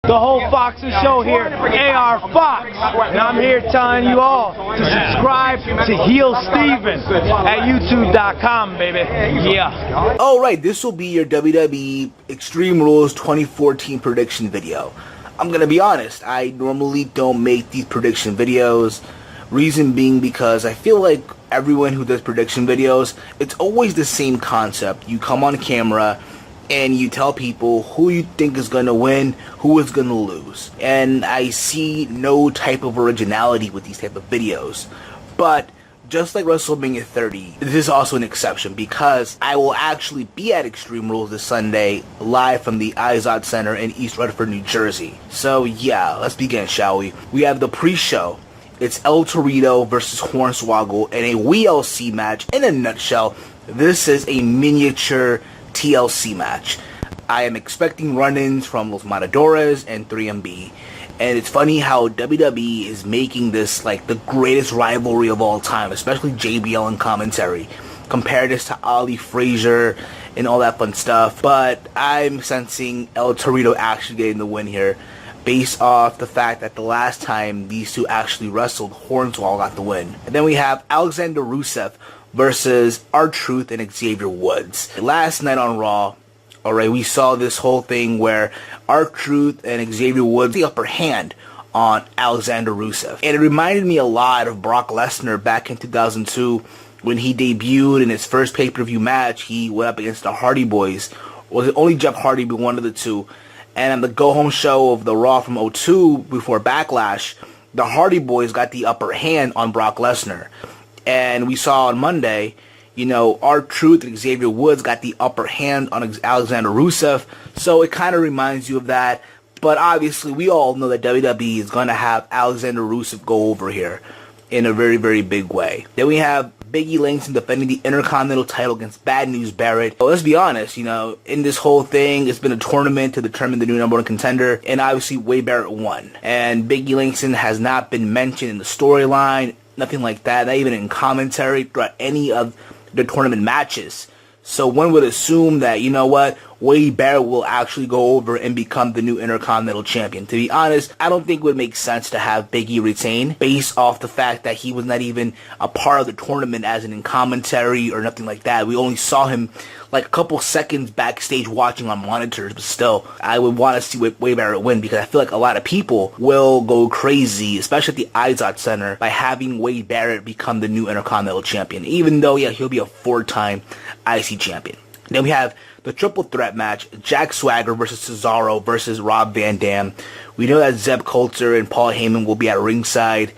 the whole Fox's show here, AR Fox. And I'm here telling you all to subscribe to Heel Steven at YouTube.com, baby. Yeah. Alright, this will be your WWE Extreme Rules 2014 prediction video. I'm gonna be honest, I normally don't make these prediction videos. Reason being because I feel like everyone who does prediction videos, it's always the same concept. You come on camera and you tell people who you think is going to win, who is going to lose. And I see no type of originality with these type of videos. But just like WrestleMania 30, this is also an exception because I will actually be at Extreme Rules this Sunday live from the Izod Center in East Rutherford, New Jersey. So yeah, let's begin, shall we? We have the pre-show. It's El Torito versus Hornswoggle in a WLC match. In a nutshell, this is a miniature TLC match. I am expecting run-ins from Los Matadores and 3MB. And it's funny how WWE is making this like the greatest rivalry of all time, especially JBL in commentary. Compare this to Ali Frazier and all that fun stuff. But I'm sensing El Torito actually getting the win here, based off the fact that the last time these two actually wrestled, Hornswoggle got the win. And then we have Alexander Rusev versus R-Truth and Xavier Woods. Last night on Raw, alright, we saw this whole thing where R-Truth and Xavier Woods the upper hand on Alexander Rusev. And it reminded me a lot of Brock Lesnar back in 2002 when he debuted in his first pay-per-view match. He went up against the Hardy Boys. Was it only Jeff Hardy, but one of the two? And on the go-home show of the Raw from 2002 before Backlash, the Hardy Boys got the upper hand on Brock Lesnar. And we saw on Monday, you know, R-Truth and Xavier Woods got the upper hand on Alexander Rusev. So it kind of reminds you of that. But obviously, we all know that WWE is going to have Alexander Rusev go over here in a very, very big way. Then we have Big E Langston defending the Intercontinental title against Bad News Barrett. But let's be honest, you know, in this whole thing, it's been a tournament to determine the new number one contender, and obviously Wade Barrett won. And Big E Langston has not been mentioned in the storyline, nothing like that, not even in commentary throughout any of the tournament matches. So one would assume that, you know what, Wade Barrett will actually go over and become the new Intercontinental Champion. To be honest, I don't think it would make sense to have Big E retain based off the fact that he was not even a part of the tournament as in commentary or nothing like that. We only saw him like a couple seconds backstage watching on monitors, but still, I would want to see Wade Barrett win because I feel like a lot of people will go crazy, especially at the Izod Center, by having Wade Barrett become the new Intercontinental Champion, even though, yeah, he'll be a 4-time IC champion. Then we have the triple threat match, Jack Swagger versus Cesaro versus Rob Van Dam. We know that Zeb Coulter and Paul Heyman will be at ringside.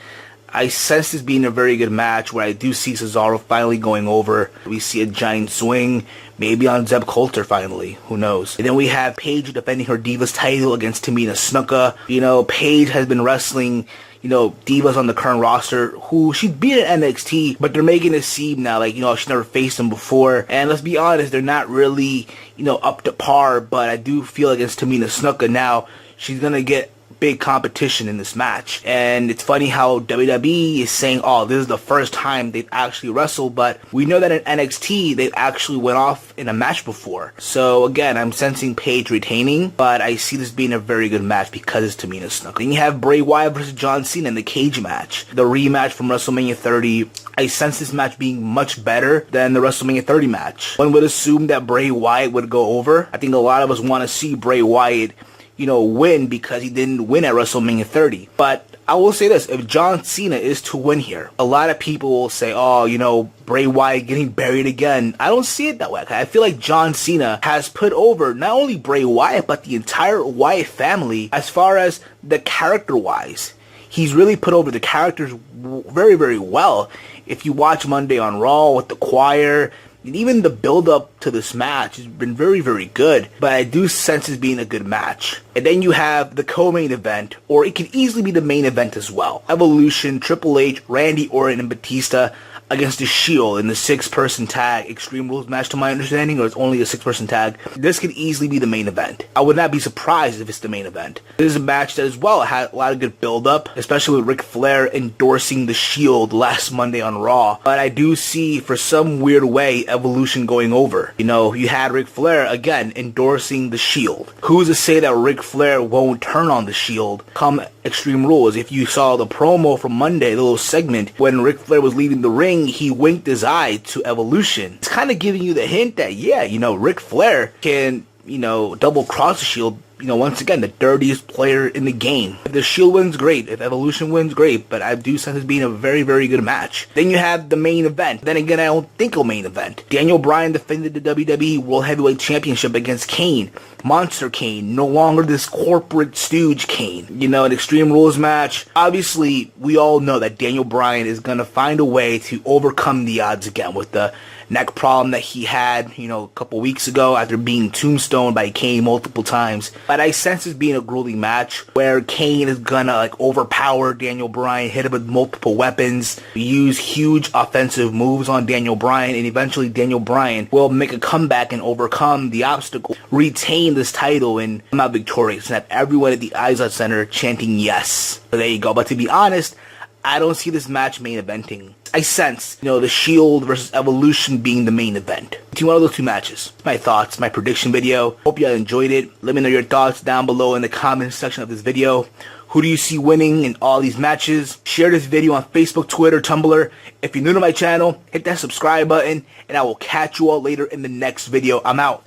I sense this being a very good match where I do see Cesaro finally going over. We see a giant swing, maybe on Zeb Coulter finally, who knows. And then we have Paige defending her Divas title against Tamina Snuka. You know, Paige has been wrestling, you know, divas on the current roster who she beat at NXT, but they're making it seem now like, you know, she never faced them before. And let's be honest, they're not really, you know, up to par, but I do feel against Tamina Snuka now, she's gonna get big competition in this match. And it's funny how WWE is saying, oh, this is the first time they've actually wrestled, but we know that in NXT they've actually went off in a match before. So again, I'm sensing Paige retaining, but I see this being a very good match because it's Tamina Snuka. Then you have Bray Wyatt versus John Cena in the cage match, the rematch from WrestleMania 30. I sense this match being much better than the WrestleMania 30 match. One would assume that Bray Wyatt would go over. I think a lot of us want to see Bray Wyatt, you know, win because he didn't win at WrestleMania 30. But I will say this, if John Cena is to win here, a lot of people will say, oh, you know, Bray Wyatt getting buried again. I don't see it that way. I feel like John Cena has put over not only Bray Wyatt, but the entire Wyatt family as far as the character-wise. He's really put over the characters very, very well. If you watch Monday on Raw with the choir, and even the build-up to this match has been very, very good. But I do sense it being a good match. And then you have the co-main event, or it can easily be the main event as well. Evolution, Triple H, Randy Orton, and Batista against the Shield in the 6-person tag Extreme Rules match, to my understanding, or it's only a 6-person tag. This could easily be the main event. I would not be surprised if it's the main event. This is a match that as well had a lot of good build-up, especially with Ric Flair endorsing the Shield last Monday on Raw. But I do see, for some weird way, Evolution going over. You know, you had Ric Flair, again, endorsing the Shield. Who's to say that Ric Flair won't turn on the Shield come Extreme Rules? If you saw the promo from Monday, the little segment, when Ric Flair was leaving the ring, he winked his eye to Evolution. It's kind of giving you the hint that, yeah, you know, Ric Flair can, you know, double cross the Shield. You know, once again, the dirtiest player in the game. If the Shield wins, great. If Evolution wins, great. But I do sense it being a very, very good match. Then you have the main event. Then again, I don't think a main event. Daniel Bryan defended the WWE World Heavyweight Championship against Kane. Monster Kane. No longer this corporate stooge Kane. You know, an Extreme Rules match. Obviously, we all know that Daniel Bryan is going to find a way to overcome the odds again with the neck problem that he had, you know, a couple weeks ago after being tombstoned by Kane multiple times. But I sense this being a grueling match where Kane is gonna like overpower Daniel Bryan, hit him with multiple weapons, use huge offensive moves on Daniel Bryan, and eventually Daniel Bryan will make a comeback and overcome the obstacle, retain this title, and come out victorious, and have everyone at the Izod Center chanting yes. So there you go. But to be honest, I don't see this match main eventing. I sense, you know, the Shield versus Evolution being the main event. Between one of those two matches. My thoughts, my prediction video. Hope you all enjoyed it. Let me know your thoughts down below in the comments section of this video. Who do you see winning in all these matches? Share this video on Facebook, Twitter, Tumblr. If you're new to my channel, hit that subscribe button, and I will catch you all later in the next video. I'm out.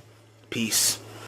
Peace.